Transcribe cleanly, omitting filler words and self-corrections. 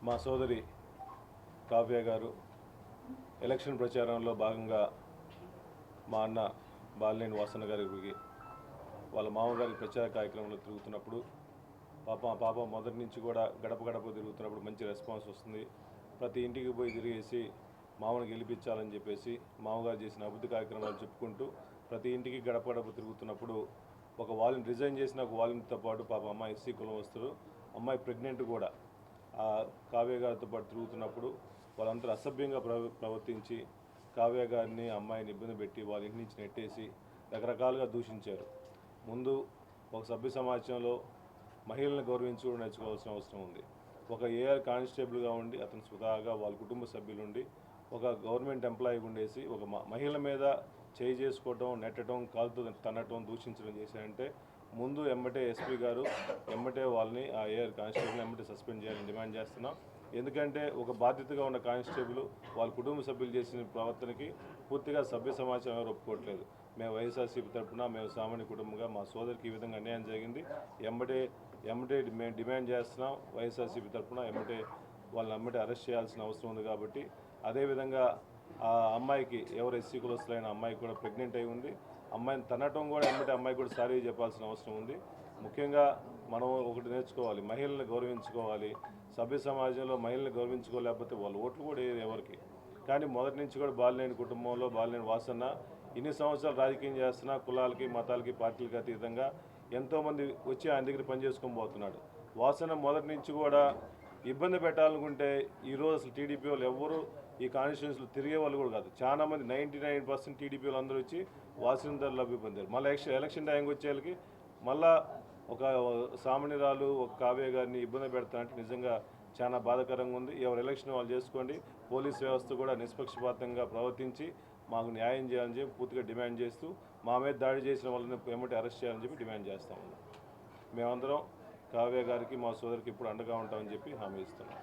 మా సోదరి కావ్య గారు ఎలక్షన్ ప్రచారంలో భాగంగా మా అన్న బాలినేని వాసన్న గారికి వాళ్ళ మామగారి ప్రచార కార్యక్రమంలో తిరుగుతున్నప్పుడు పాప మొదటి నుంచి కూడా గడప గడప తిరుగుతున్నప్పుడు మంచి రెస్పాన్స్ వస్తుంది. ప్రతి ఇంటికి పోయి తిరిగేసి మామను గెలిపించాలని చెప్పేసి మామగారు చేసిన అభివృద్ధి కార్యక్రమాలు చెప్పుకుంటూ ప్రతి ఇంటికి గడప గడప తిరుగుతున్నప్పుడు ఒక వాళ్ళని రిజైన్ చేసిన ఒక వాళ్ళతో పాటు పాప అమ్మాయి ఎస్సీ కులం వస్తారు, అమ్మాయి ప్రెగ్నెంట్ కూడా ఆ కావ్య గారితో పాటు తిరుగుతున్నప్పుడు వాళ్ళందరూ అసభ్యంగా ప్రవర్తించి కావ్య గారిని అమ్మాయిని ఇబ్బంది పెట్టి వాళ్ళ ఇంటి నుంచి నెట్టేసి రకరకాలుగా దూషించారు. ముందు ఒక సభ్య సమాజంలో మహిళలను గౌరవించుకోవడం నేర్చుకోవాల్సిన అవసరం ఉంది. ఒక ఏఆర్ కానిస్టేబుల్గా ఉండి అతను స్వతహాగా వాళ్ళ కుటుంబ సభ్యులుండి ఒక గవర్నమెంట్ ఎంప్లాయీ ఉండేసి ఒక మహిళల మీద చేయి చేసుకోవటం, నెట్టడం, కాలుతో తన్నటం, దూషించడం చేశారంటే ముందు ఎమ్మటే ఎస్పీ గారు ఎమ్మటే వాళ్ళని ఆ ఏఆర్ కానిస్టేబుల్ని ఎమ్మటే సస్పెండ్ చేయాలని డిమాండ్ చేస్తున్నాం. ఎందుకంటే ఒక బాధ్యతగా ఉన్న కానిస్టేబుల్ వాళ్ళ కుటుంబ సభ్యులు చేసిన ప్రవర్తనకి పూర్తిగా సభ్య సమాజం ఎవరు ఒప్పుకోవట్లేదు. మేము వైఎస్ఆర్సీపీ తరఫున మేము సామాన్య కుటుంబంగా మా సోదరికి ఈ విధంగా అన్యాయం జరిగింది, ఎమ్మటే మేము డిమాండ్ చేస్తున్నాం. వైఎస్ఆర్సీపీ తరఫున వాళ్ళని అరెస్ట్ చేయాల్సిన అవసరం ఉంది. కాబట్టి అదేవిధంగా ఆ అమ్మాయికి ఎవరు ఎస్సీ కులస్తులైన అమ్మాయికి కూడా ప్రెగ్నెంట్ అయి ఉంది. అమ్మాయిని తనటం కూడా అమ్మాయికి కూడా సారీ చెప్పాల్సిన అవసరం ఉంది. ముఖ్యంగా మనం ఒకటి నేర్చుకోవాలి, మహిళల్ని గౌరవించుకోవాలి. సభ్య సమాజంలో మహిళల్ని గౌరవించుకోలేకపోతే వాళ్ళు ఓట్లు కూడా వేయరు ఎవరికి. కానీ మొదటి నుంచి కూడా బాలినేని కుటుంబంలో బాలినేని వాసన్న ఇన్ని సంవత్సరాలు రాజకీయం చేస్తున్నా కులాలకి, మతాలకి, పార్టీలకి అతీతంగా ఎంతోమంది వచ్చి ఆయన దగ్గర పనిచేసుకొని పోతున్నాడు. వాసన్న మొదటి నుంచి కూడా ఇబ్బంది పెట్టాలనుకుంటే ఈరోజు అసలు టీడీపీ వాళ్ళు ఎవరు ఈ కాన్స్టిట్యూన్సీలో తిరిగే వాళ్ళు కూడా కాదు. చాలామంది 99% టీడీపీ వాళ్ళు అందరూ వచ్చి వాసన లబ్ధి పొందారు. మళ్ళీ ఎలక్షన్ టైంకి వచ్చేళ్ళకి మళ్ళా ఒక సామాన్యురాలు ఒక కావ్య గారిని ఇబ్బంది పెడతానంటే నిజంగా చాలా బాధాకరంగా ఉంది. ఎవరు ఎలక్షన్ వాళ్ళు చేసుకోండి. పోలీస్ వ్యవస్థ కూడా నిష్పక్షపాతంగా ప్రవర్తించి మాకు న్యాయం చేయాలని చెప్పి పూర్తిగా డిమాండ్ చేస్తూ మా మీద దాడి చేసిన వాళ్ళని వెంబడి అరెస్ట్ చేయాలని చెప్పి డిమాండ్ చేస్తాము. మేమందరం కావ్య గారికి మా సోదరికి ఇప్పుడు అండగా ఉంటామని చెప్పి హామీ ఇస్తున్నాం.